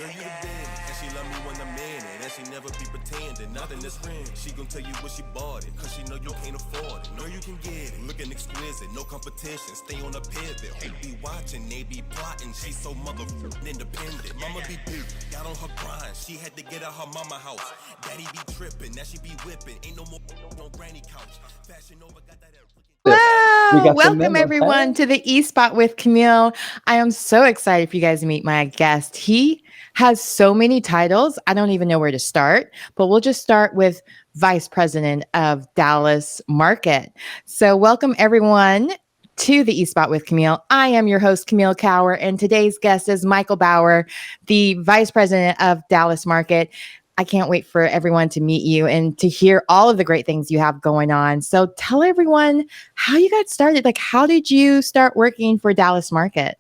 And she love me when I'm in it, and she never be pretending. Nothing is real. She gon' tell you what she bought it, cause she know you can't afford it. Know you can get it, looking exquisite, no competition. Stay on a pivot. Who be watching, they be plotting. She so motherfucking independent. Mama be big, got on her grind. She had to get out her mama house. Daddy be tripping, now she be whipping. Ain't no more on granny couch. Fashion over, got that. Hello, welcome everyone to the E Spot with Camille. I am so excited for you guys to meet my guest. He has so many titles, I don't even know where to start, but we'll just start with Vice President of Dallas Market. So, welcome everyone to the E Spot with Camille. I am your host, Camille Cower, and today's guest is Michael Bauer, the Vice President of Dallas Market. I can't wait for everyone to meet you and to hear all of the great things you have going on. So tell everyone how you got started. Like, how did you start working for Dallas Market?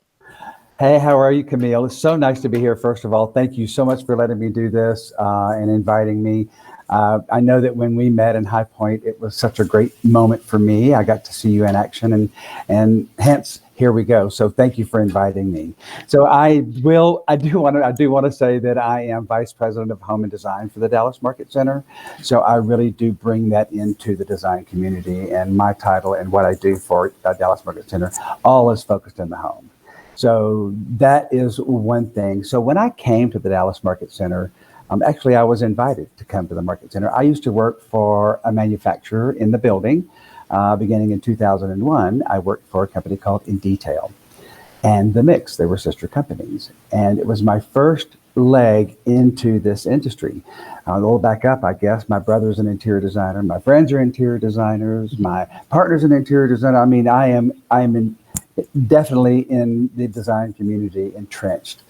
Hey, how are you, Camille? It's so nice to be here. First of all, thank you so much for letting me do this and inviting me. I know that when we met in High Point, it was such a great moment for me. I got to see you in action, and hence here we go. So thank you for inviting me. So I do want to say that I am Vice President of Home and Design for the Dallas Market Center. So I really do bring that into the design community, and my title and what I do for Dallas Market Center all is focused in the home. So that is one thing. So when I came to the Dallas Market Center, actually I was invited to come to the Market Center. I used to work for a manufacturer in the building. Beginning in 2001, I worked for a company called In Detail and The Mix. They were sister companies. And it was my first leg into this industry. A little back up, I guess. My brother's an interior designer. My friends are interior designers. My partner's an interior designer. I mean, I am definitely in the design community entrenched.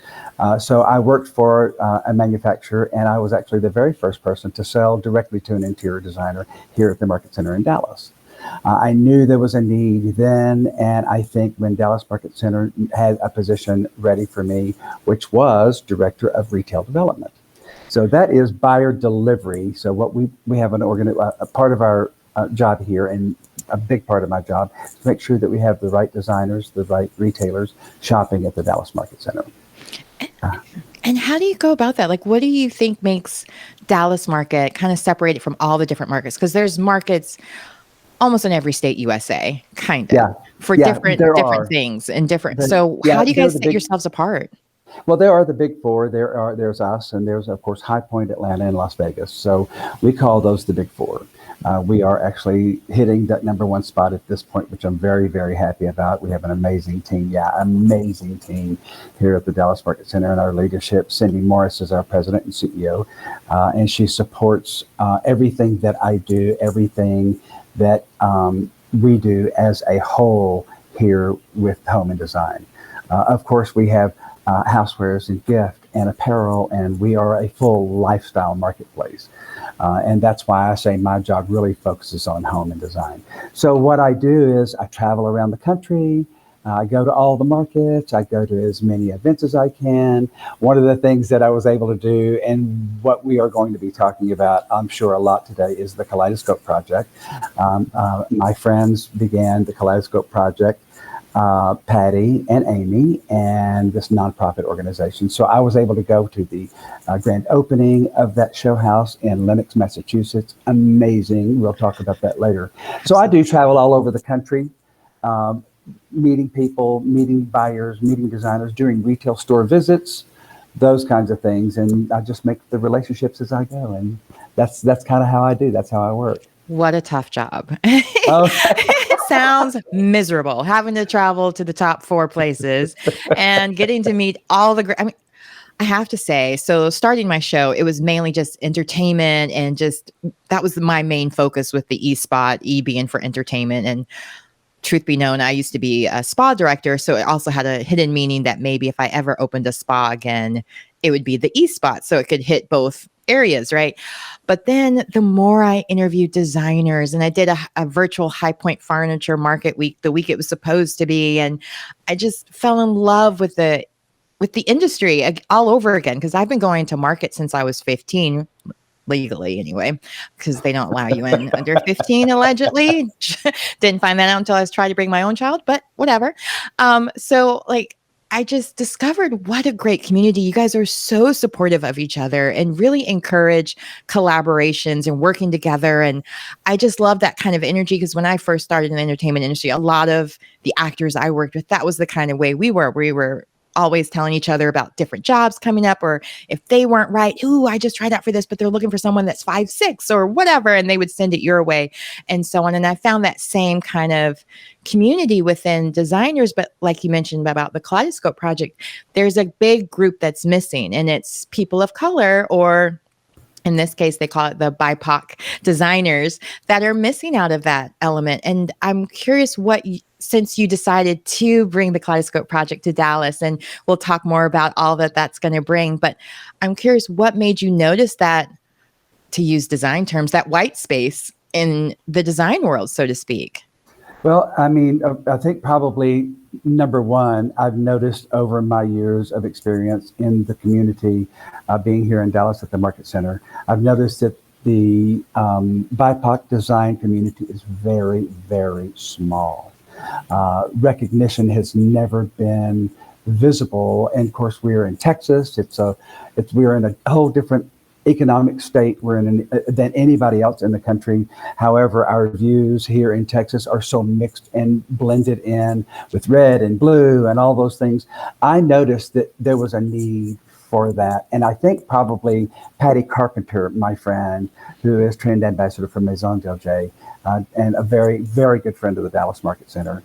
So I worked for a manufacturer, and I was actually the very first person to sell directly to an interior designer here at the Market Center in Dallas. I knew there was a need then, and I think when Dallas Market Center had a position ready for me, which was Director of Retail Development. So that is buyer delivery. So what we have a part of our job here, and a big part of my job, is to make sure that we have the right designers, the right retailers shopping at the Dallas Market Center. And how do you go about that? Like, what do you think makes Dallas Market kind of separated from all the different markets? Because there's markets almost in every state USA, kind of, for different things and different. So how do you guys set yourselves apart? Well, there are the big four. There's us, and there's of course High Point, Atlanta, and Las Vegas. So we call those the big four. We are actually hitting that number one spot at this point, which I'm very, very happy about. We have an amazing team. Amazing team here at the Dallas Market Center, and our leadership. Cindy Morris is our president and CEO, and she supports everything that I do, everything that we do as a whole here with Home and Design. Of course, we have housewares and gift and apparel, and we are a full lifestyle marketplace. And that's why I say my job really focuses on home and design. So what I do is I travel around the country. I go to all the markets. I go to as many events as I can. One of the things that I was able to do, and what we are going to be talking about, I'm sure, a lot today, is the Kaleidoscope Project. My friends began the Kaleidoscope Project, Patty and Amy, and this nonprofit organization. So I was able to go to the grand opening of that show house in Lenox, Massachusetts. Amazing. We'll talk about that later. So I do travel all over the country. Meeting people, meeting buyers, meeting designers, doing retail store visits, those kinds of things. And I just make the relationships as I go. And that's kind of how I do. That's how I work. What a tough job. It sounds miserable having to travel to the top 4 places and getting to meet all the I mean, I have to say, so starting my show, it was mainly just entertainment, and just that was my main focus with the E Spot, E being for entertainment. And truth be known, I used to be a spa director, so it also had a hidden meaning that maybe if I ever opened a spa again, it would be the E Spot, so it could hit both areas, right? But then the more I interviewed designers, and I did a virtual High Point Furniture Market Week, the week it was supposed to be, and I just fell in love with the industry all over again, because I've been going to market since I was 15. Legally anyway, because they don't allow you in under 15 allegedly. Didn't find that out until I was trying to bring my own child, but whatever. So like I just discovered what a great community. You guys are so supportive of each other and really encourage collaborations and working together. And I just love that kind of energy because when I first started in the entertainment industry, a lot of the actors I worked with, that was the kind of way we were. We were always telling each other about different jobs coming up, or if they weren't right, ooh, I just tried out for this, but they're looking for someone that's 5'6" or whatever, and they would send it your way and so on. And I found that same kind of community within designers, but like you mentioned about the Kaleidoscope Project, there's a big group that's missing, and it's people of color, or in this case, they call it the BIPOC designers that are missing out of that element. And I'm curious since you decided to bring the Kaleidoscope Project to Dallas, and we'll talk more about all that that's going to bring, but I'm curious what made you notice that, to use design terms, that white space in the design world, so to speak? Well, I mean, I think probably number one, I've noticed over my years of experience in the community, being here in Dallas at the Market Center, I've noticed that the BIPOC design community is very, very small. Recognition has never been visible, and of course, we're in Texas. We're in a whole different economic state than anybody else in the country. However, our views here in Texas are so mixed and blended in with red and blue and all those things. I noticed that there was a need for that. And I think probably Patty Carpenter, my friend, who is trend ambassador for Maison Del J, and a very, very good friend of the Dallas Market Center.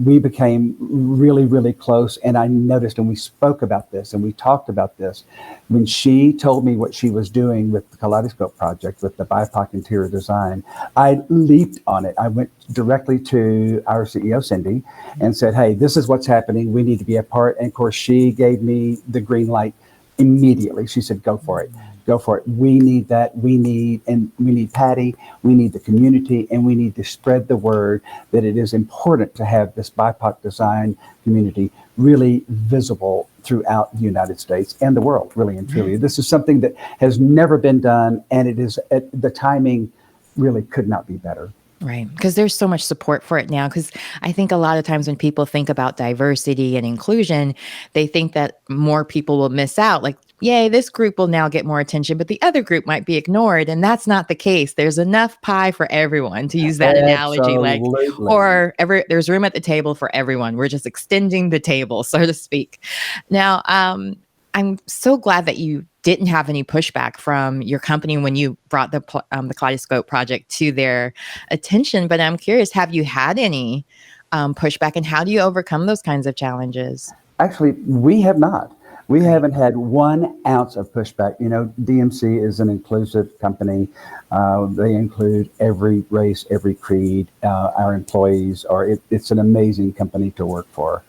We became really, really close. And I noticed, and we spoke about this and we talked about this, when she told me what she was doing with the Kaleidoscope Project, with the BIPOC interior design, I leaped on it. I went directly to our CEO, Cindy, and said, hey, this is what's happening. We need to be a part. And of course, she gave me the green light immediately. She said, go for it. Go for it. We need that. We need Patty. We need the community, and we need to spread the word that it is important to have this BIPOC design community really visible throughout the United States and the world, really and truly. This is something that has never been done, and it is the timing really could not be better. Right. Because there's so much support for it now. Because I think a lot of times when people think about diversity and inclusion, they think that more people will miss out. Like, yay, this group will now get more attention, but the other group might be ignored. And that's not the case. There's enough pie for everyone, to use that analogy. There's room at the table for everyone. We're just extending the table, so to speak. Now, I'm so glad that you didn't have any pushback from your company when you brought the Kaleidoscope Project to their attention. But I'm curious, have you had any pushback, and how do you overcome those kinds of challenges? Actually, we have not. We haven't had 1 ounce of pushback. You know, DMC is an inclusive company. They include every race, every creed. Our employees it's an amazing company to work for.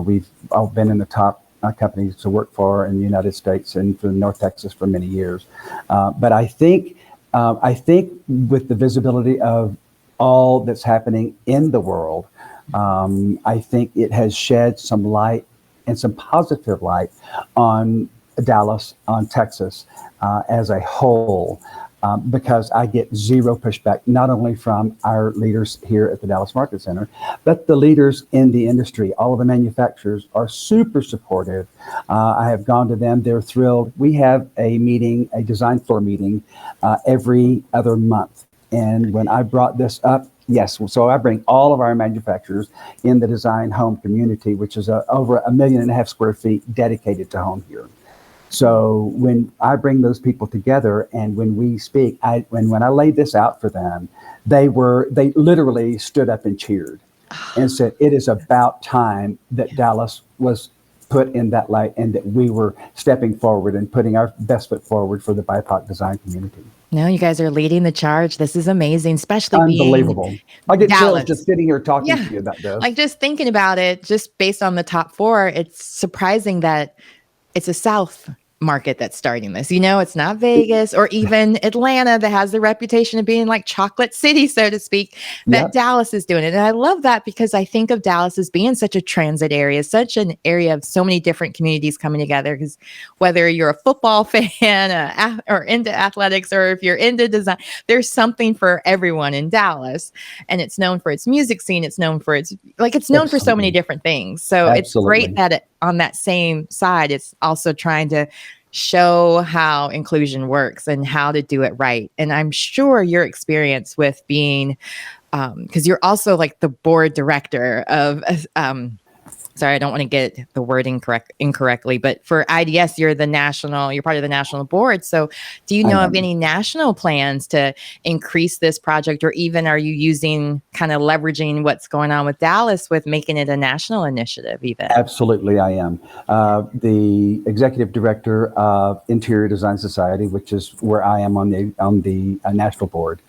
We've all been in the top companies to work for in the United States and for North Texas for many years. But I think with the visibility of all that's happening in the world, I think it has shed some light and some positive light on Dallas, on Texas as a whole, because I get zero pushback, not only from our leaders here at the Dallas Market Center, but the leaders in the industry. All of the manufacturers are super supportive. I have gone to them. They're thrilled. We have a design floor meeting every other month. And when I brought this up, yes, so I bring all of our manufacturers in the design home community, which is over 1.5 million square feet dedicated to home here. So when I bring those people together and when we speak, when I laid this out for them, they literally stood up and cheered and said, it is about time that Dallas was put in that light and that we were stepping forward and putting our best foot forward for the BIPOC design community. No, you guys are leading the charge. This is amazing, especially unbelievable. I get chills just sitting here talking to you about this. Like just thinking about it, just based on the top 4, it's surprising that it's a South market that's starting this. You know, it's not Vegas or even Atlanta that has the reputation of being like chocolate city, so to speak, that Dallas is doing it. And I love that because I think of Dallas as being such a transit area, such an area of so many different communities coming together. Because whether you're a football fan or into athletics, or if you're into design, there's something for everyone in Dallas. And it's known for its music scene. It's known for for so many different things. So It's great that on that same side, it's also trying to show how inclusion works and how to do it right. And I'm sure your experience with being, because you're also like the board director of, sorry, I don't want to get the wording incorrectly, but for IDS, you're part of the national board. So do you know of any national plans to increase this project, or even are you using kind of leveraging what's going on with Dallas with making it a national initiative even? Absolutely, I am. The executive director of Interior Design Society, which is where I am on the national board,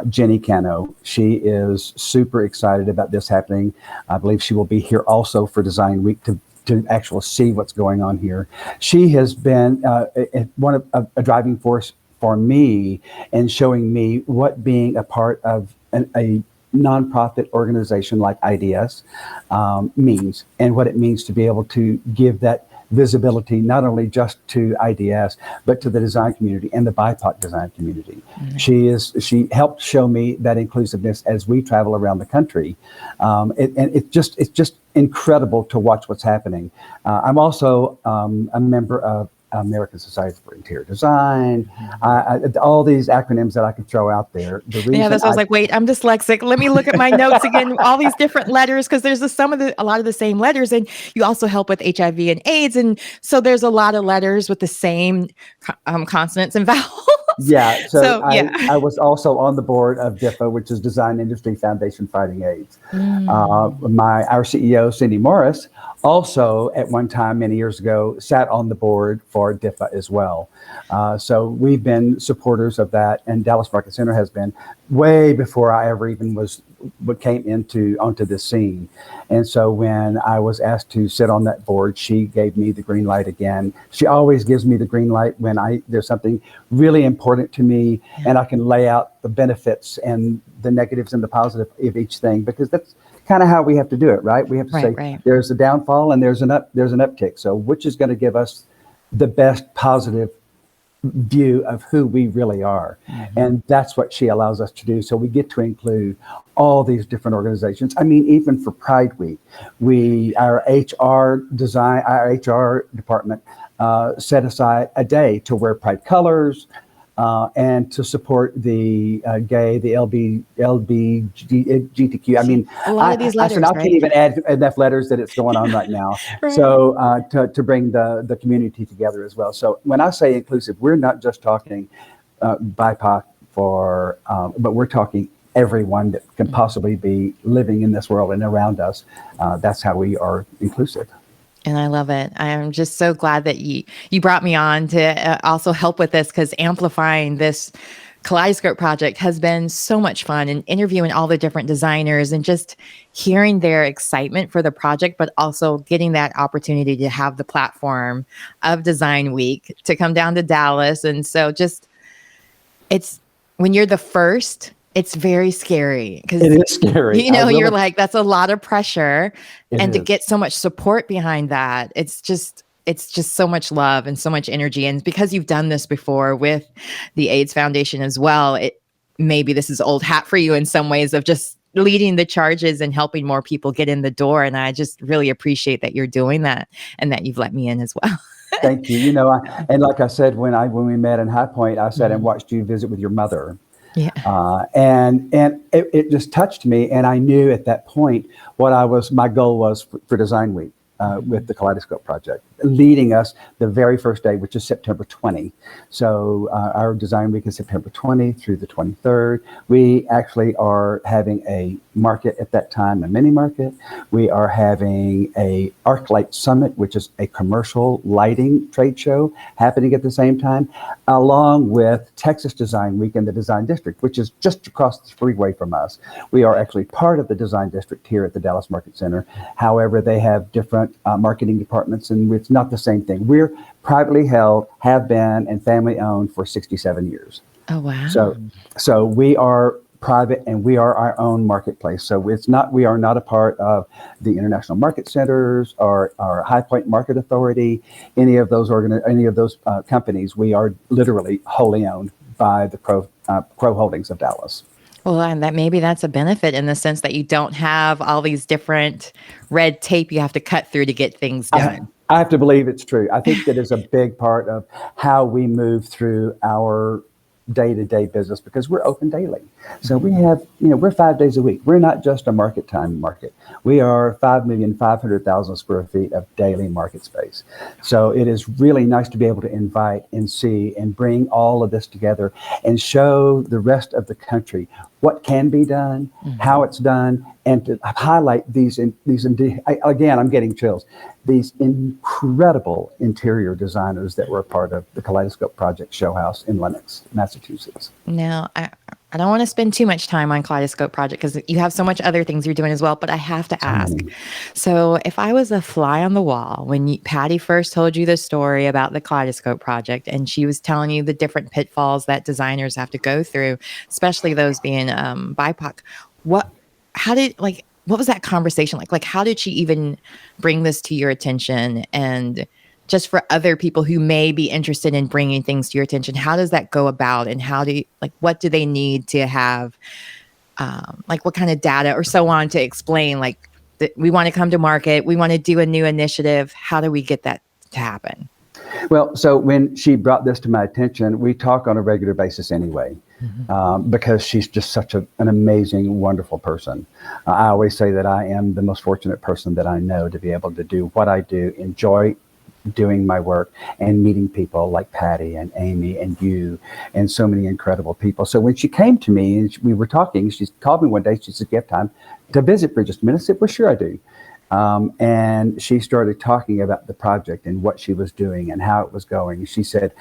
Jenny Cano. She is super excited about this happening. I believe she will be here also for Design Week to actually see what's going on here. She has been one of a driving force for me and showing me what being a part of a nonprofit organization like IDS means, and what it means to be able to give that visibility not only just to IDS but to the design community and the BIPOC design community. Mm-hmm. She helped show me that inclusiveness as we travel around the country, and it's just incredible to watch what's happening. I'm also a member of American Society for Interior Design, all these acronyms that I could throw out there. Yeah, that's why I was like, wait, I'm dyslexic. Let me look at my notes again. All these different letters, because there's a lot of the same letters, and you also help with HIV and AIDS, and so there's a lot of letters with the same consonants and vowels. Yeah, so yeah. I was also on the board of DIFA, which is Design Industry Foundation Fighting AIDS. Our CEO, Cindy Morris, also at one time many years ago sat on the board for DIFA as well. So we've been supporters of that, and Dallas Market Center has been way before I ever even came onto this scene. And so when I was asked to sit on that board, she gave me the green light again. She always gives me the green light when there's something really important to me, and I can lay out the benefits and the negatives and the positive of each thing, because that's kind of how we have to do it, right? We have to say there's a downfall and there's an uptick. So which is going to give us the best positive view of who we really are? Mm-hmm. And that's what she allows us to do. So we get to include all these different organizations. I mean, even for Pride Week, our HR department set aside a day to wear Pride colors, and to support the gay, the LGBTQ. I mean, a lot of these letters, I can't even add enough letters that it's going on right now. Right. So to bring the community together as well. So when I say inclusive, we're not just talking BIPOC but we're talking everyone that can possibly be living in this world and around us. That's how we are inclusive. And I love it. I'm just so glad that you brought me on to also help with this, because amplifying this Kaleidoscope project has been so much fun, and interviewing all the different designers and just hearing their excitement for the project, but also getting that opportunity to have the platform of Design Week to come down to Dallas. And so it's when you're the first, it's very scary, because it is scary. You're like, that's a lot of pressure, and to get so much support behind that, it's just so much love and so much energy. And because you've done this before with the AIDS Foundation as well, maybe this is old hat for you in some ways, of just leading the charges and helping more people get in the door. And I just really appreciate that you're doing that, and that you've let me in as well. Thank you. And like I said, when we met in High Point, I sat and watched you visit with your mother. Yeah. And it just touched me, and I knew at that point what my goal was for Design Week with the Kaleidoscope Project, leading us the very first day, which is September 20. So our Design Week is September 20 through the 23rd. We actually are having a market at that time, a mini market. We are having a ArcLight Summit, which is a commercial lighting trade show happening at the same time, along with Texas Design Week in the Design District, which is just across the freeway from us. We are actually part of the Design District here at the Dallas Market Center. However, they have different marketing departments, and it's not the same thing. We're privately held, have been, and family owned for 67 years. Oh, wow. So we are private, and we are our own marketplace. So we are not a part of the International Market Centers or High Point Market Authority, any of those companies. We are literally wholly owned by the Crow Holdings of Dallas. Well, and that maybe that's a benefit in the sense that you don't have all these different red tape you have to cut through to get things done. I have to believe it's true. I think that is a big part of how we move through our day-to-day business because we're open daily. So we have, we're 5 days a week. We're not just a market time market. We are 5,500,000 square feet of daily market space. So it is really nice to be able to invite and see and bring all of this together and show the rest of the country what can be done, how it's done, and to highlight again, I'm getting chills, these incredible interior designers that were a part of the Kaleidoscope Project show house in Lenox, Massachusetts. Now, I don't want to spend too much time on Kaleidoscope Project because you have so much other things you're doing as well, but I have to ask. So if I was a fly on the wall, when Patty first told you the story about the Kaleidoscope Project and she was telling you the different pitfalls that designers have to go through, especially those being BIPOC, what was that conversation like? Like, how did she even bring this to your attention? And just for other people who may be interested in bringing things to your attention, how does that go about? And what do they need to have, what kind of data or so on to explain, that we want to come to market, we want to do a new initiative. How do we get that to happen? Well, so when she brought this to my attention, we talk on a regular basis anyway, because she's just such an amazing, wonderful person. I always say that I am the most fortunate person that I know to be able to do what I do, enjoy doing my work and meeting people like Patty and Amy and you and so many incredible people. So when she came to me and we were talking, she called me one day, she said, "You have time to visit for just a minute?" I said, "Well, sure I do." And she started talking about the project and what she was doing and how it was going. She said,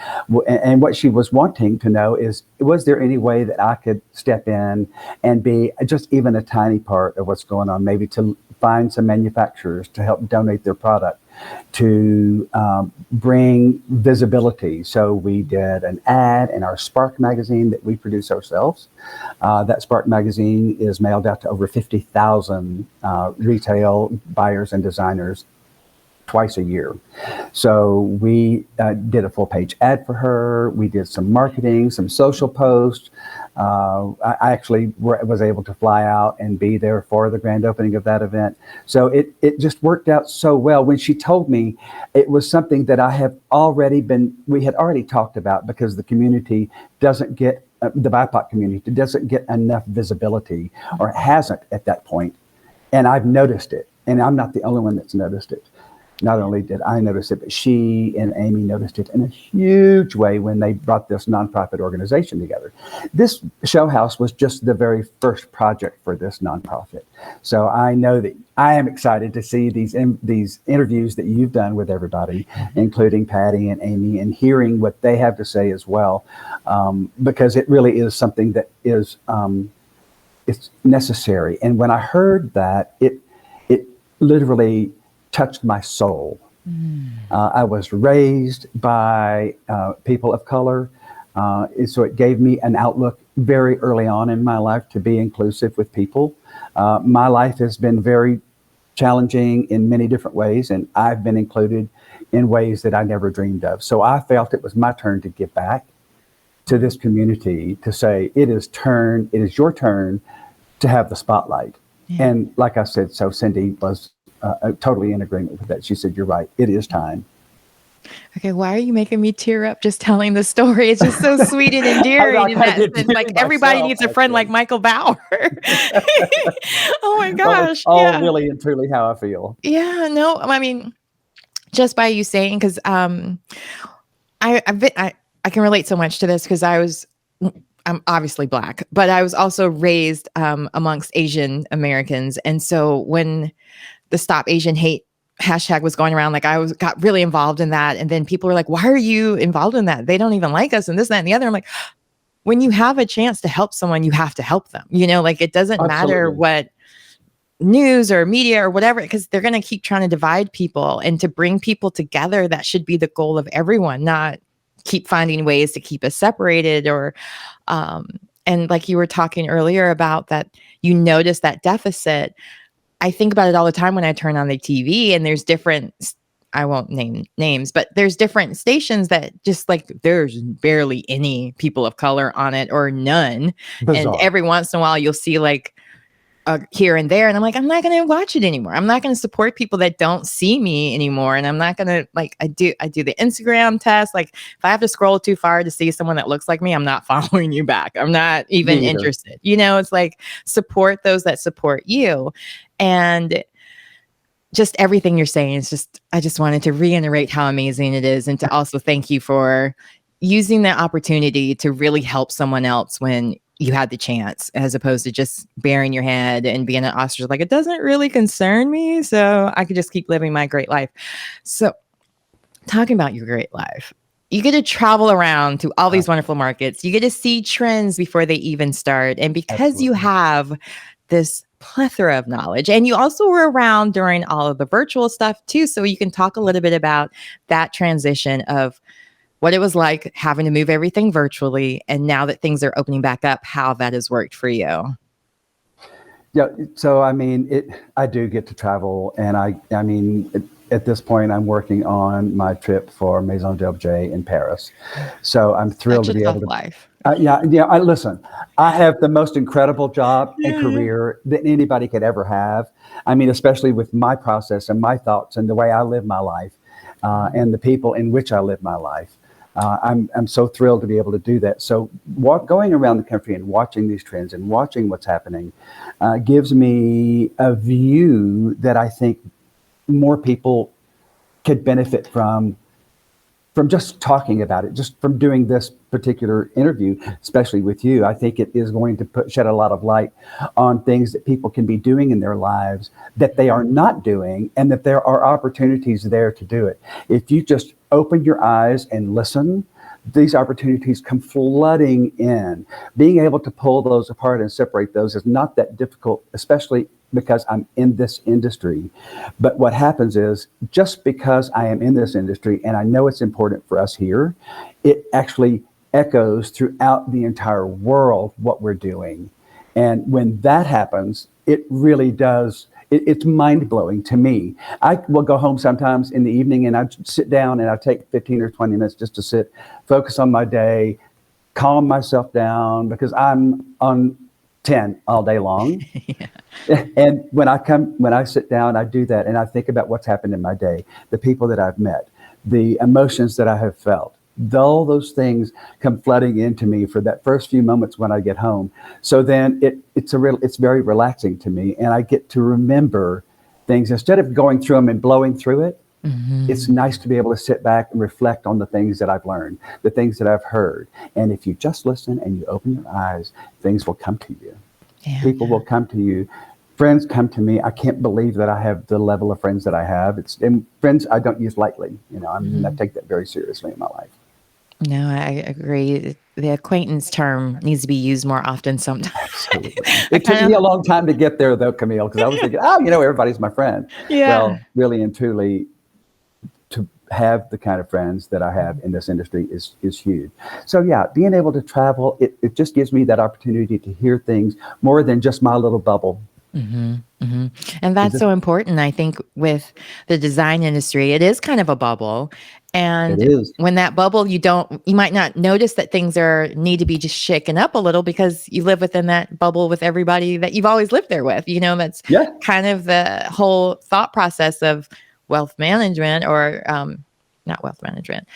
and what she was wanting to know is, was there any way that I could step in and be just even a tiny part of what's going on, maybe to find some manufacturers to help donate their product to bring visibility. So we did an ad in our Spark magazine that we produce ourselves. That Spark magazine is mailed out to over 50,000 retail buyers and designers twice a year. So we did a full page ad for her. We did some marketing, some social posts. I actually was able to fly out and be there for the grand opening of that event. So it just worked out so well. When she told me, it was something that we had already talked about, because the community doesn't get, the BIPOC community doesn't get enough visibility, or hasn't at that point. And I've noticed it, and I'm not the only one that's noticed it. Not only did I notice it, but she and Amy noticed it in a huge way when they brought this nonprofit organization together. This show house was just the very first project for this nonprofit. So I know that I am excited to see these interviews that you've done with everybody, including Patty and Amy, and hearing what they have to say as well, because it really is something that is it's necessary. And when I heard that, it literally touched my soul. I was raised by people of color, so it gave me an outlook very early on in my life to be inclusive with people. My life has been very challenging in many different ways, and I've been included in ways that I never dreamed of. So I felt it was my turn to give back to this community, to say, it is your turn to have the spotlight. Yeah. And like I said, so Cindy was totally in agreement with that. She said, "You're right. It is time." Okay, why are you making me tear up just telling the story? It's just so sweet and endearing in that sense. Like, everybody needs a friend like Michael Bauer. Oh my gosh. Well, all really and truly how I feel. Yeah, no, I mean, just by you saying, because I can relate so much to this, because I'm obviously Black, but I was also raised amongst Asian Americans. And so when the Stop Asian Hate hashtag was going around, like, got really involved in that. And then people were like, "Why are you involved in that? They don't even like us," and this, that, and the other. I'm like, when you have a chance to help someone, you have to help them. Like, it doesn't matter what news or media or whatever, because they're going to keep trying to divide people. And to bring people together, that should be the goal of everyone, not keep finding ways to keep us separated. Or and like you were talking earlier about that, you notice that deficit. I think about it all the time when I turn on the TV and there's different I won't name names, but there's different stations that just like there's barely any people of color on it or none. And Bizarre. every once in a while you'll see like here and there. And I'm like, I'm not going to watch it anymore. I'm not going to support people that don't see me anymore. And I'm not going to like, I do the Instagram test. Like if I have to scroll too far to see someone that looks like me, I'm not following you back. I'm not even Me either. interested. It's like support those that support you. And just everything you're saying is just, I just wanted to reiterate how amazing it is. And to also thank you for using the opportunity to really help someone else when you had the chance, as opposed to just burying your head and being an ostrich. Like, it doesn't really concern me, so I could just keep living my great life. So talking about your great life, you get to travel around to all these wonderful markets. You get to see trends before they even start. And because you have this plethora of knowledge, and you also were around during all of the virtual stuff too, so you can talk a little bit about that transition of what it was like having to move everything virtually, and now that things are opening back up, how that has worked for you. Yeah. So, I mean, I do get to travel, and I mean, at this point, I'm working on my trip for Maison d'Objet in Paris. So I'm thrilled to be able to. Life. Yeah. Listen, I have the most incredible job and career that anybody could ever have. I mean, especially with my process and my thoughts and the way I live my life, and the people in which I live my life. I'm so thrilled to be able to do that. So going around the country and watching these trends and watching what's happening gives me a view that I think more people could benefit from just talking about it, just from doing this particular interview, especially with you. I think it is going to shed a lot of light on things that people can be doing in their lives that they are not doing, and that there are opportunities there to do it. If you just open your eyes and listen, these opportunities come flooding in. Being able to pull those apart and separate those is not that difficult, especially because I'm in this industry. But what happens is, just because I am in this industry and I know it's important for us here, it actually echoes throughout the entire world what we're doing. And when that happens, it really does. It's mind-blowing to me. I will go home sometimes in the evening and I sit down and I take 15 or 20 minutes just to sit, focus on my day, calm myself down, because I'm on 10 all day long. Yeah. And when I sit down, I do that and I think about what's happened in my day, the people that I've met, the emotions that I have felt. All those things come flooding into me for that first few moments when I get home. So then it's very relaxing to me, and I get to remember things instead of going through them and blowing through it. Mm-hmm. It's nice to be able to sit back and reflect on the things that I've learned, the things that I've heard. And if you just listen and you open your eyes, things will come to you. Yeah. People will come to you. Friends come to me. I can't believe that I have the level of friends that I have. And friends I don't use lightly. I take that very seriously in my life. No, I agree. The acquaintance term needs to be used more often sometimes. Absolutely. It took me a long time to get there, though, Camille, because I was thinking, everybody's my friend. Yeah. Well, really and truly, to have the kind of friends that I have in this industry is huge. So, yeah, being able to travel, it just gives me that opportunity to hear things more than just my little bubble. Mm-hmm, mm-hmm. And that's so important. I think with the design industry, it is kind of a bubble. And when that bubble, you might not notice that things need to be just shaken up a little because you live within that bubble with everybody that you've always lived there with. That's kind of the whole thought process of wealth management, or not wealth management.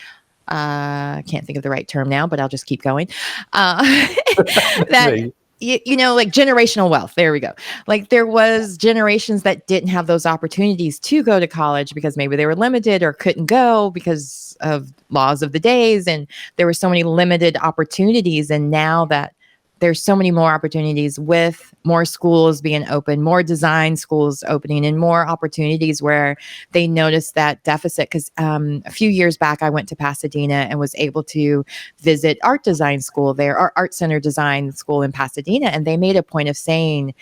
I can't think of the right term now, but I'll just keep going. Like generational wealth. There we go. Like there was generations that didn't have those opportunities to go to college because maybe they were limited or couldn't go because of laws of the days. And there were so many limited opportunities. And now that there's so many more opportunities with more schools being open, more design schools opening, and more opportunities where they noticed that deficit. Because a few years back, I went to Pasadena and was able to visit art design school there, or art center design school in Pasadena. And they made a point of saying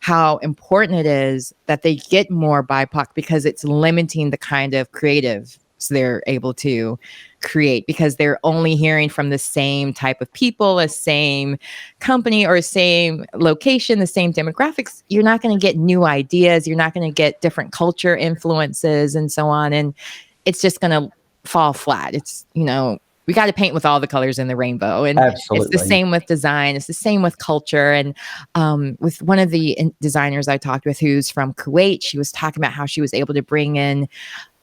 how important it is that they get more BIPOC because it's limiting the kind of creative they're able to create, because they're only hearing from the same type of people, a same company or same location, the same demographics. You're not going to get new ideas. You're not going to get different culture influences and so on. And it's just going to fall flat. It's, we got to paint with all the colors in the rainbow. And Absolutely. it's the same with design. It's the same with culture. And with one of the designers I talked with who's from Kuwait, she was talking about how she was able to bring in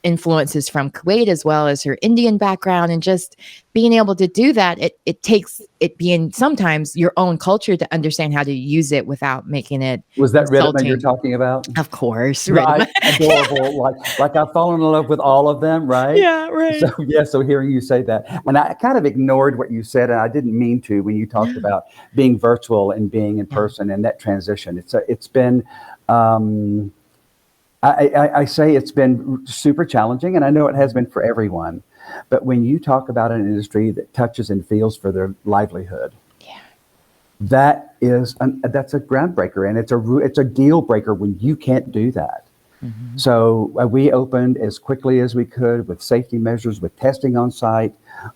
influences from Kuwait as well as her Indian background, and just being able to do that, it takes it being sometimes your own culture to understand how to use it without making it Was that insulting. Ridima you're talking about? Of course, Right, Ridima. adorable. Like I've fallen in love with all of them, right? Yeah, right. So hearing you say that, and I kind of ignored what you said, and I didn't mean to when you talked about being virtual and being in person and that transition. It's been. I say it's been super challenging, and I know it has been for everyone. But when you talk about an industry that touches and feels for their livelihood, that's a groundbreaker, and it's a deal breaker when you can't do that. Mm-hmm. So we opened as quickly as we could with safety measures, with testing on site,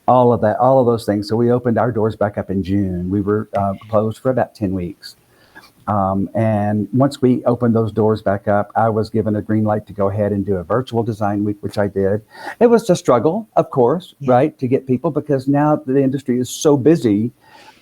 all of those things. So we opened our doors back up in June. We were closed for about 10 weeks. And once we opened those doors back up, I was given a green light to go ahead and do a virtual design week, which I did. It was a struggle, of course, right, to get people, because now the industry is so busy.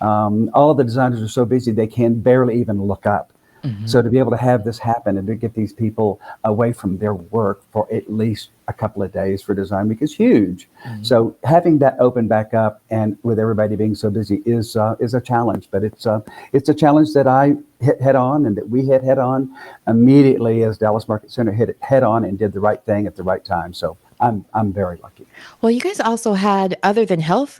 All of the designers are so busy, they can barely even look up. Mm-hmm. So to be able to have this happen and to get these people away from their work for at least a couple of days for design week is huge. Mm-hmm. So having that open back up and with everybody being so busy is a challenge, but it's a challenge that I hit head on and that we hit head on immediately as Dallas Market Center hit it head on and did the right thing at the right time. So I'm very lucky. Well, you guys also had, other than health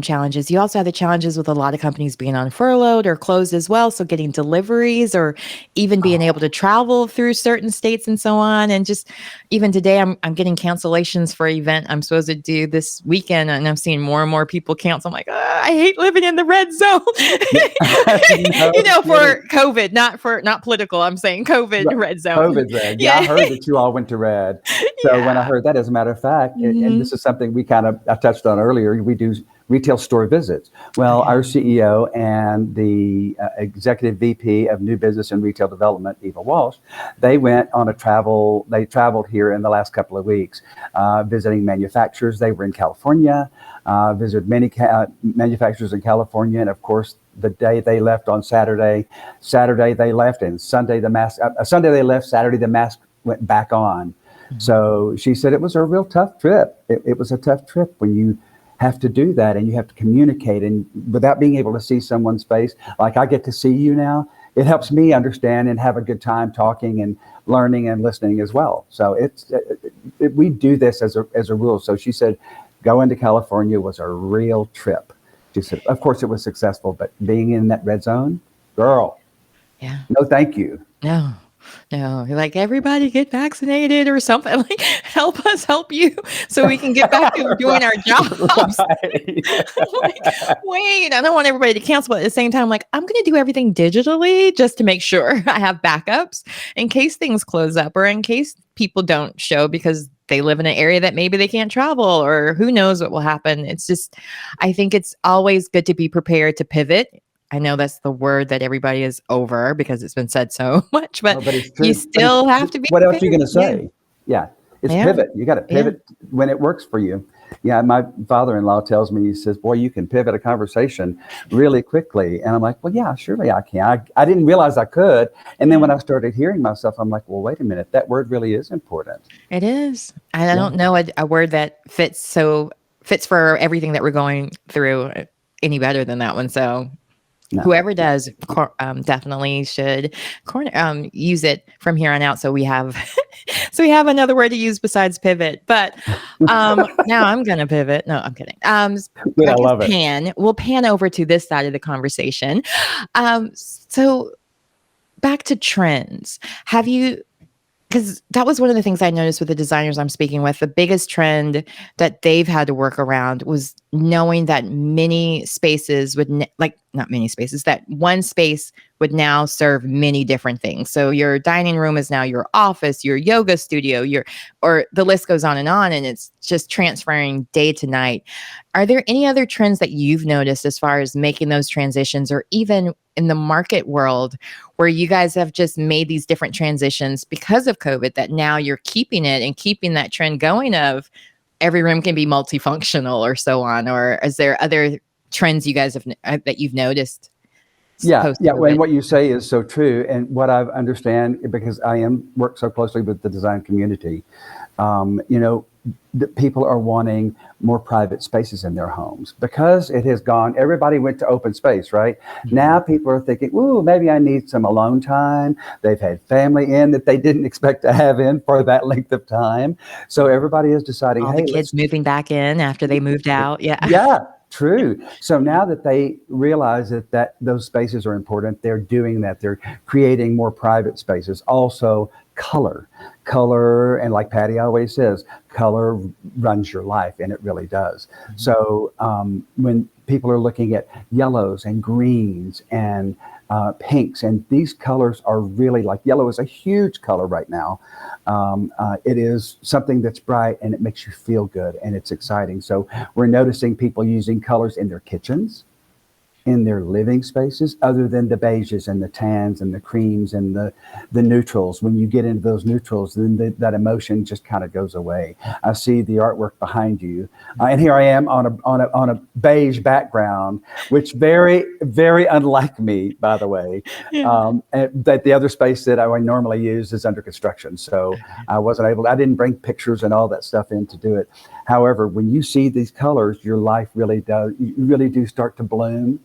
challenges, you also had the challenges with a lot of companies being on furloughed or closed as well. So getting deliveries or even being able to travel through certain states and so on. And just even today, I'm getting cancellations for an event I'm supposed to do this weekend, and I'm seeing more and more people cancel. I'm like, I hate living in the red zone. For COVID, not political. I'm saying COVID red zone. COVID red. Yeah, I heard that you all went to red. So when I heard that, as a matter of fact, and this is something I touched on earlier, we do retail store visits. Well, our CEO and the executive VP of New Business and Retail Development, Eva Walsh, they went on they traveled here in the last couple of weeks, visiting manufacturers. They were in California, visited many manufacturers in California, and of course, the day they left on Saturday they left, and Sunday they left, Saturday the mask went back on. So she said it was a real tough trip. It was a tough trip when you have to do that and you have to communicate, and without being able to see someone's face, like I get to see you now, it helps me understand and have a good time talking and learning and listening as well. So we do this as a rule. So she said, going to California was a real trip. She said, of course it was successful, but being in that red zone, girl, no, thank you. No, like, everybody get vaccinated or something. Like, help us help you so we can get back to doing our jobs. Like, wait, I don't want everybody to cancel, but at the same time, like, I'm going to do everything digitally just to make sure I have backups in case things close up or in case people don't show because they live in an area that maybe they can't travel, or who knows what will happen. It's just, I think it's always good to be prepared to pivot. I know that's the word that everybody is over because it's been said so much, but you still have to be. What else are you going to say? Yeah. It's pivot. You got to pivot when it works for you. Yeah. My father-in-law tells me, he says, boy, you can pivot a conversation really quickly. And I'm like, well, yeah, surely I can. I didn't realize I could. And then when I started hearing myself, I'm like, well, wait a minute. That word really is important. It is. I don't know a word that fits for everything that we're going through any better than that one. So whoever does definitely should use it from here on out. So we have another word to use besides pivot. But now I'm going to pivot. No, I'm kidding. I love it. We'll pan over to this side of the conversation. So back to trends. Because that was one of the things I noticed with the designers I'm speaking with. The biggest trend that they've had to work around was knowing that many spaces that one space would now serve many different things. So your dining room is now your office, your yoga studio, or the list goes on, and it's just transferring day to night. Are there any other trends that you've noticed as far as making those transitions, or even in the market world where you guys have just made these different transitions because of COVID, that now you're keeping it and keeping that trend going of every room can be multifunctional or so on? Or is there other trends you guys have that you've noticed? Yeah. And what you say is so true. And what I understand, because I work so closely with the design community, that people are wanting more private spaces in their homes because it has gone. Everybody went to open space, right? Mm-hmm. Now people are thinking, "Ooh, maybe I need some alone time." They've had family in that they didn't expect to have in for that length of time. So everybody is deciding, all the kids moving back in after they moved out. Yeah. Yeah. True. So now that they realize that those spaces are important, they're doing that. They're creating more private spaces. Also, color, and like Patty always says, color runs your life, and it really does. Mm-hmm. So when people are looking at yellows and greens and pinks, and these colors are really, like yellow is a huge color right now. It is something that's bright and it makes you feel good and it's exciting. So we're noticing people using colors in their kitchens, in their living spaces, other than the beiges and the tans and the creams and the neutrals. When you get into those neutrals, then that emotion just kind of goes away. I see the artwork behind you, and here I am on a beige background, which very, very unlike me, by the way. Yeah. And that the other space that I would normally use is under construction, so I didn't bring pictures and all that stuff in to do it. However, when you see these colors, your life really do start to bloom.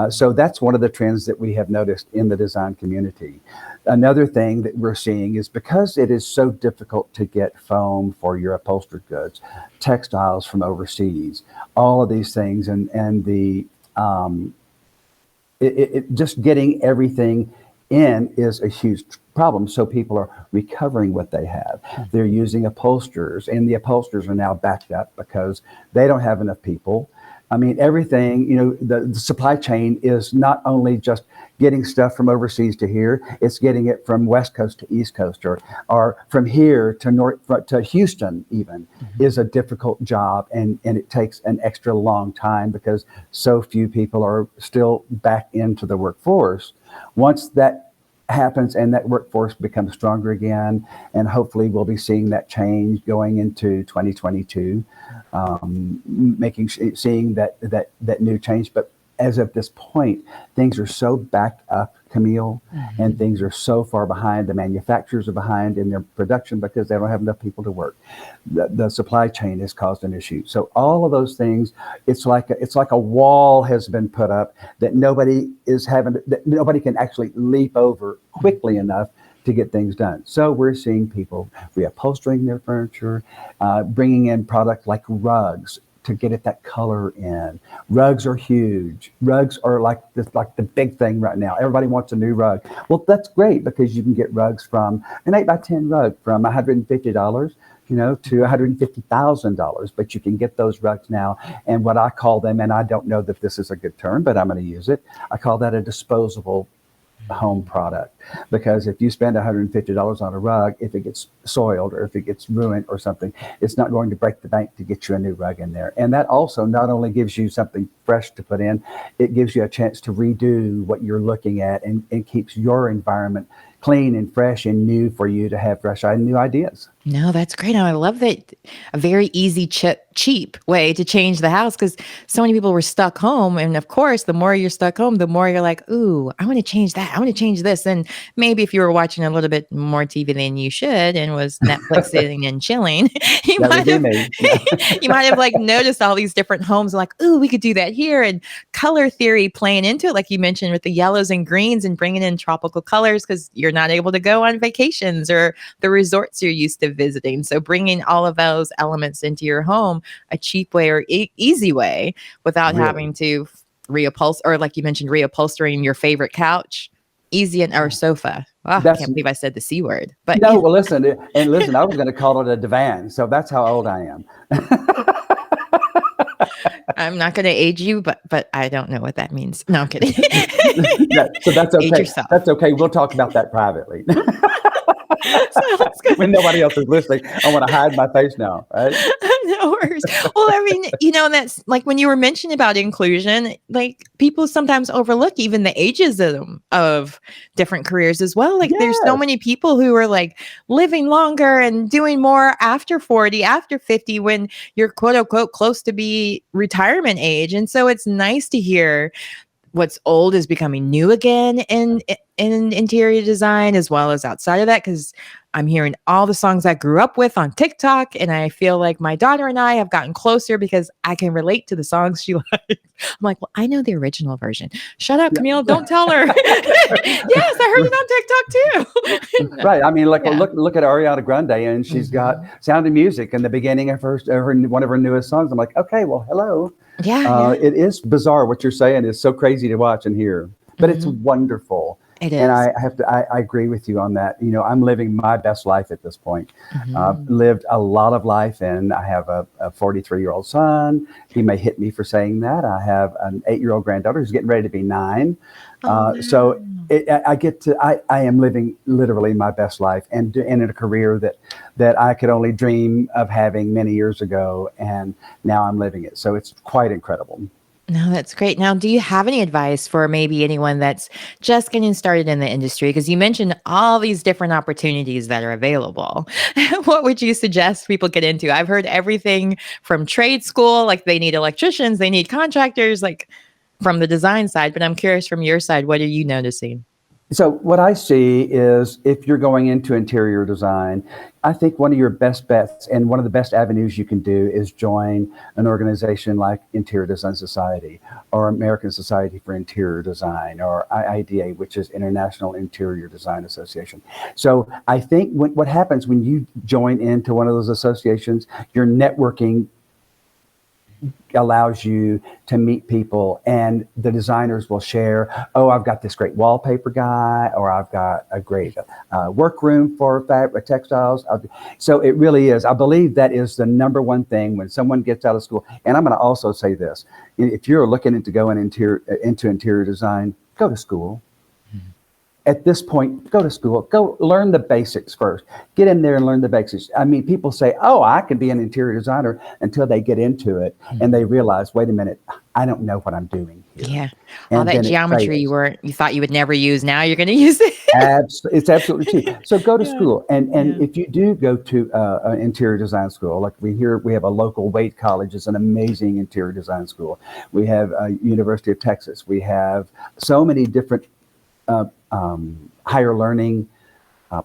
So that's one of the trends that we have noticed in the design community. Another thing that we're seeing is because it is so difficult to get foam for your upholstered goods, textiles from overseas, all of these things, and the just getting everything in is a huge problem. So people are recovering what they have. They're using upholsterers, and the upholsterers are now backed up because they don't have enough people. I mean, everything, the supply chain is not only just getting stuff from overseas to here, it's getting it from West Coast to East Coast, or from here to Houston even, is a difficult job. And it takes an extra long time because so few people are still back into the workforce. Once that happens and that workforce becomes stronger again, and hopefully we'll be seeing that change going into 2022, seeing that new change. But as of this point, things are so backed up, Camille, and things are so far behind. The manufacturers are behind in their production because they don't have enough people to work. The supply chain has caused an issue. So all of those things, it's like a wall has been put up that nobody can actually leap over quickly enough to get things done. So we're seeing people reupholstering their furniture, bringing in product like rugs to get at that color in. Rugs are huge. Rugs are like the big thing right now. Everybody wants a new rug. Well, that's great because you can get rugs from an 8x10 rug from $150, to $150,000, but you can get those rugs now. And what I call them, and I don't know that this is a good term, but I'm going to use it. I call that a disposable home product, because if you spend $150 on a rug, if it gets soiled or if it gets ruined or something, it's not going to break the bank to get you a new rug in there. And that also not only gives you something fresh to put in, it gives you a chance to redo what you're looking at, and keeps your environment clean and fresh and new for you to have fresh and new ideas. No, that's great. I love that. A very easy, cheap way to change the house, because so many people were stuck home. And of course, the more you're stuck home, the more you're like, ooh, I want to change that. I want to change this. And maybe if you were watching a little bit more TV than you should and was Netflixing and chilling, you might have like noticed all these different homes, like, ooh, we could do that here. And color theory playing into it, like you mentioned, with the yellows and greens and bringing in tropical colors because you're not able to go on vacations or the resorts you're used to visiting. So bringing all of those elements into your home, a cheap way or easy way without having to reupholster, or like you mentioned, reupholstering your favorite couch, or sofa. Oh, I can't believe I said the C word. But no, well, listen, I was going to call it a divan. So that's how old I am. I'm not going to age you, but I don't know what that means. No, I'm kidding. So that's okay. Age yourself. That's okay. We'll talk about that privately. When nobody else is listening, I want to hide my face now, right? No, No worries. Well, I mean, that's like when you were mentioning about inclusion, like people sometimes overlook even the ageism of different careers as well. Like there's so Yes. many people who are like living longer and doing more after 40, after 50, when you're quote unquote close to be retirement age. And so it's nice to hear what's old is becoming new again in interior design as well as outside of that, because I'm hearing all the songs I grew up with on TikTok, and I feel like my daughter and I have gotten closer because I can relate to the songs she likes. I'm like, well, I know the original version. Shut up, Camille. Don't tell her. Yes, I heard it on TikTok too. Right. I mean, look Yeah. at Ariana Grande, and she's got Sound of Music in the beginning of one of her newest songs. I'm like, okay, well, hello. Yeah. It is bizarre what you're saying. It's so crazy to watch and hear, but it's wonderful. It And is. I agree with you on that. I'm living my best life at this point. Mhm. Lived a lot of life, and I have a 43-year-old son. He may hit me for saying that. I have an 8-year-old granddaughter who's getting ready to be 9. Oh, So wow. I am living literally my best life, and in a career that I could only dream of having many years ago, and now I'm living it. So it's quite incredible. No, that's great. Now, do you have any advice for maybe anyone that's just getting started in the industry? Because you mentioned all these different opportunities that are available. What would you suggest people get into? I've heard everything from trade school, like they need electricians, they need contractors, like from the design side. But I'm curious from your side, what are you noticing? So what I see is if you're going into interior design, I think one of your best bets and one of the best avenues you can do is join an organization like Interior Design Society or American Society for Interior Design or IIDA, which is International Interior Design Association. So I think what happens when you join into one of those associations, your networking allows you to meet people, and the designers will share, oh, I've got this great wallpaper guy, or I've got a great workroom for fabric textiles. So it really is. I believe that is the number one thing when someone gets out of school. And I'm going to also say this. If you're looking into going into interior design, go to school. At this point, go to school, go learn the basics first. Get in there and learn the basics. I mean, people say, oh, I can be an interior designer until they get into it and they realize, wait a minute, I don't know what I'm doing here. Yeah. All And that then it geometry fails. you thought you would never use. Now you're going to use it. It's absolutely true. So go to Yeah. school. And Yeah. if you do go to an interior design school, like we have a local Wade College, is an amazing interior design school. We have University of Texas. We have so many different higher learning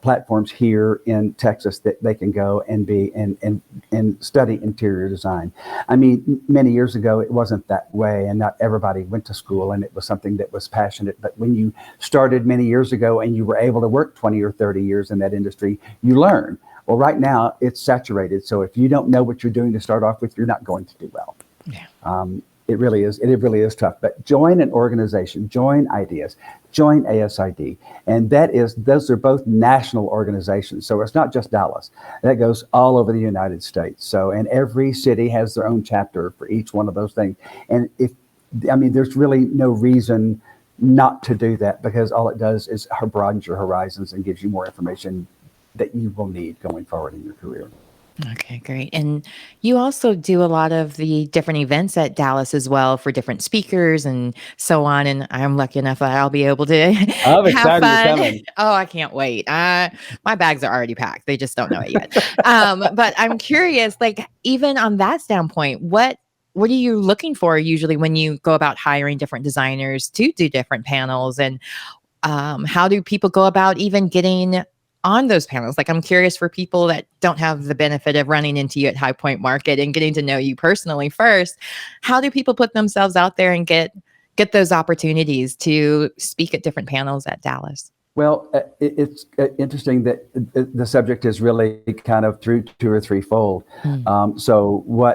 platforms here in Texas that they can go and be and study interior design. I mean, many years ago, it wasn't that way, and not everybody went to school, and it was something that was passionate. But when you started many years ago and you were able to work 20 or 30 years in that industry, you learn. Well, right now, it's saturated. So if you don't know what you're doing to start off with, you're not going to do well. Yeah. It really is. It really is tough. But join an organization, join IDEAS, join ASID, and those are both national organizations. So it's not just Dallas. That goes all over the United States. So, and every city has their own chapter for each one of those things. And there's really no reason not to do that, because all it does is broadens your horizons and gives you more information that you will need going forward in your career. Okay, great. And you also do a lot of the different events at Dallas as well for different speakers and so on. And I'm lucky enough that I'll be able to I'm have excited you're fun. coming. Oh, I can't wait. My bags are already packed. They just don't know it yet. But I'm curious, like even on that standpoint, what are you looking for usually when you go about hiring different designers to do different panels? And how do people go about even getting on those panels? Like, I'm curious for people that don't have the benefit of running into you at High Point Market and getting to know you personally first. How do people put themselves out there and get those opportunities to speak at different panels at Dallas? Well, it's interesting that the subject is really kind of through two or threefold. So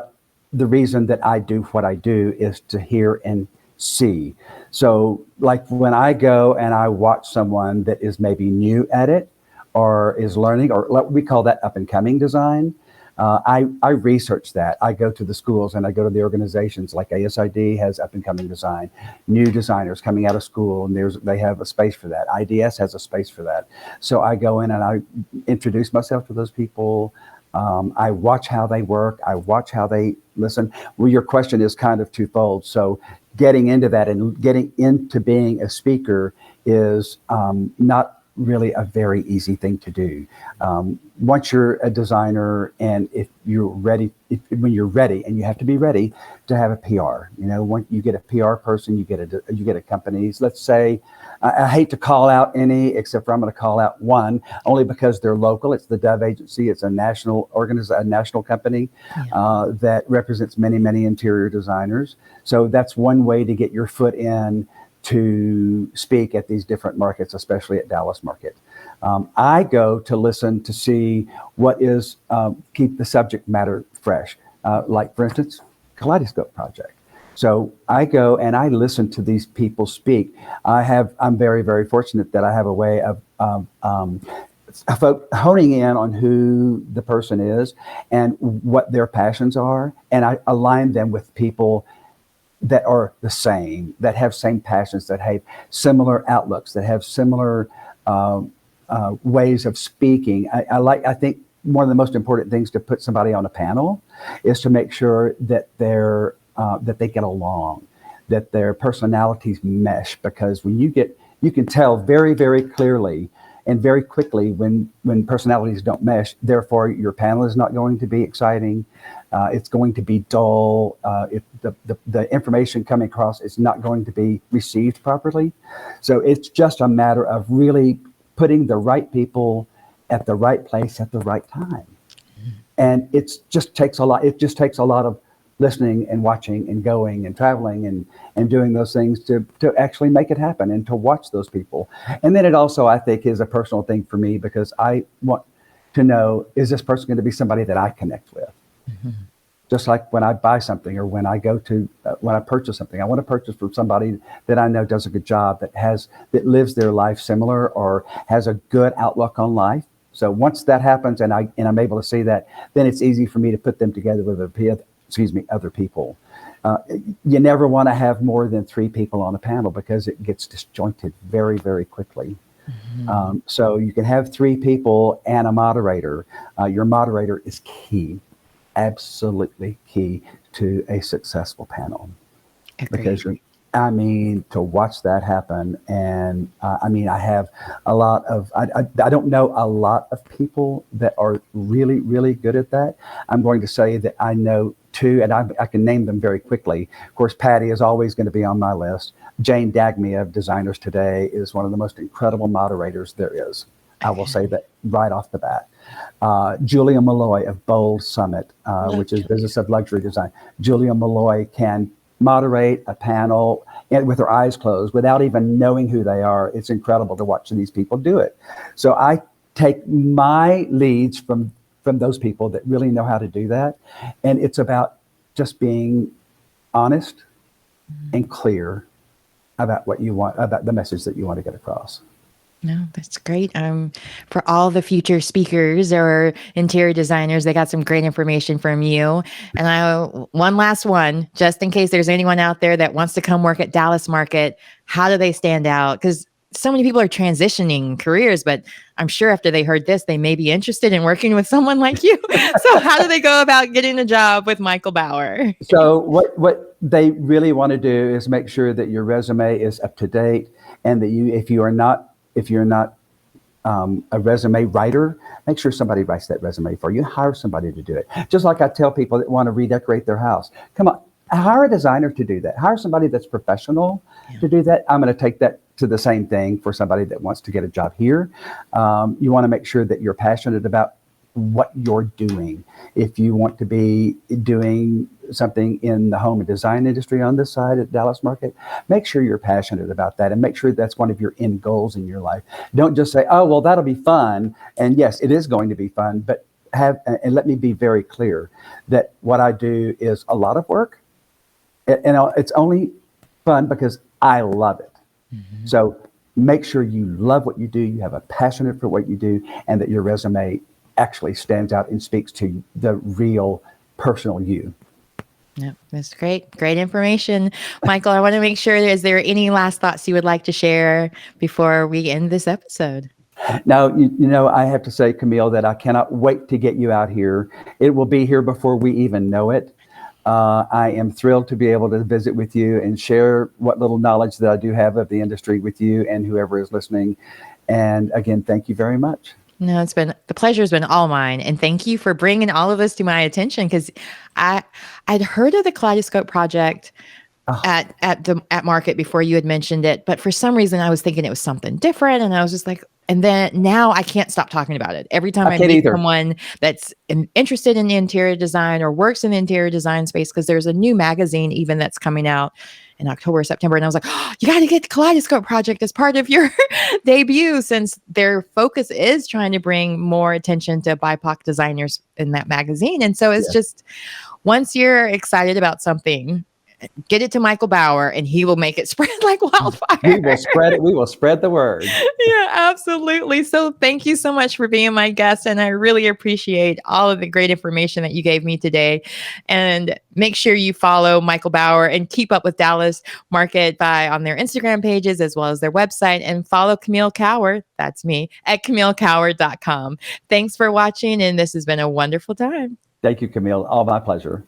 the reason that I do what I do is to hear and see. So like when I go and I watch someone that is maybe new at it, or is learning, or we call that up and coming design. I research that. I go to the schools and I go to the organizations like ASID has up and coming design, new designers coming out of school, and they have a space for that. IDS has a space for that. So I go in and I introduce myself to those people. I watch how they work. I watch how they listen. Well, your question is kind of twofold. So getting into that and getting into being a speaker is not really a very easy thing to do. Once you're a designer, and if you're ready, when you're ready, and you have to be ready to have a PR. When you get a PR person, you get a company. Let's say, I hate to call out any, except for I'm going to call out one, only because they're local. It's the Dove Agency. It's a national a national company that represents many, many interior designers. So that's one way to get your foot in to speak at these different markets, especially at Dallas market. I go to listen to see what is, keep the subject matter fresh. Like, for instance, Kaleidoscope Project. So I go and I listen to these people speak. I'm very, very fortunate that I have a way of honing in on who the person is and what their passions are. And I align them with people that are the same, that have same passions, that have similar outlooks, that have similar ways of speaking. I think one of the most important things to put somebody on a panel is to make sure that that they get along, that their personalities mesh, because you can tell very, very clearly and very quickly when personalities don't mesh. Therefore, your panel is not going to be exciting. It's going to be dull. The information coming across is not going to be received properly. So it's just a matter of really putting the right people at the right place at the right time. And it just takes a lot. It just takes a lot of listening and watching and going and traveling and doing those things to actually make it happen and to watch those people. And then it also, I think, is a personal thing for me, because I want to know, is this person going to be somebody that I connect with? Mm-hmm. Just like when I buy something, or when I go to, when I purchase something, I want to purchase from somebody that I know does a good job, that lives their life similar, or has a good outlook on life. So once that happens and I'm able to see that, then it's easy for me to put them together with other people. You never want to have more than 3 people on a panel, because it gets disjointed very, very quickly. Mm-hmm. So you can have 3 people and a moderator. Your moderator is key, absolutely key to a successful panel. Agreed. Because to watch that happen. And I have a lot of, I don't know a lot of people that are really, really good at that. I'm going to say that I know 2, and I can name them very quickly. Of course, Patty is always going to be on my list. Jane Dagme of Designers Today is one of the most incredible moderators there is. I will say that right off the bat. Julia Malloy of Bold Summit, which is Business of Luxury Design. Julia Malloy can moderate a panel with her eyes closed without even knowing who they are. It's incredible to watch these people do it. So I take my leads from those people that really know how to do that. And it's about just being honest and clear about what you want, about the message that you want to get across. No, that's great. For all the future speakers or interior designers, they got some great information from you. And one last one, just in case there's anyone out there that wants to come work at Dallas Market, how do they stand out? Because so many people are transitioning careers, but I'm sure after they heard this, they may be interested in working with someone like you. So how do they go about getting a job with Michael Bauer? So what they really want to do is make sure that your resume is up to date, and that if you're not a resume writer, make sure somebody writes that resume for you. Hire somebody to do it. Just like I tell people that want to redecorate their house, come on, hire a designer to do that. Hire somebody that's professional to do that. I'm going to take that to the same thing for somebody that wants to get a job here. You want to make sure that you're passionate about what you're doing. If you want to be doing something in the home and design industry on this side at Dallas Market, make sure you're passionate about that, and make sure that's one of your end goals in your life. Don't just say, oh, well, that'll be fun. And yes, it is going to be fun, but and let me be very clear that what I do is a lot of work, and it's only fun because I love it. Mm-hmm. So make sure you love what you do, you have a passion for what you do, and that your resume actually stands out and speaks to the real personal you. Yeah, that's great. Great information. Michael, I want to make sure, is there any last thoughts you would like to share before we end this episode? Now, you know, I have to say, Camille, that I cannot wait to get you out here. It will be here before we even know it. I am thrilled to be able to visit with you and share what little knowledge that I do have of the industry with you and whoever is listening. And again, thank you very much. No, the pleasure has been all mine. And thank you for bringing all of this to my attention, because I'd heard of the Kaleidoscope Project at market before you had mentioned it, but for some reason I was thinking it was something different, and I was just like, and then now I can't stop talking about it. Every time I meet someone that's interested in interior design or works in the interior design space, because there's a new magazine even that's coming out in October, September, and I was like, oh, you got to get the Kaleidoscope Project as part of your debut, since their focus is trying to bring more attention to BIPOC designers in that magazine. And so it's just, once you're excited about something, get it to Michael Bauer and he will make it spread like wildfire. We will spread it. We will spread the word. Yeah, absolutely. So thank you so much for being my guest. And I really appreciate all of the great information that you gave me today. And make sure you follow Michael Bauer and keep up with Dallas Market on their Instagram pages, as well as their website, and follow Camille Cower. That's me at CamilleCower.com. Thanks for watching. And this has been a wonderful time. Thank you, Camille. All my pleasure.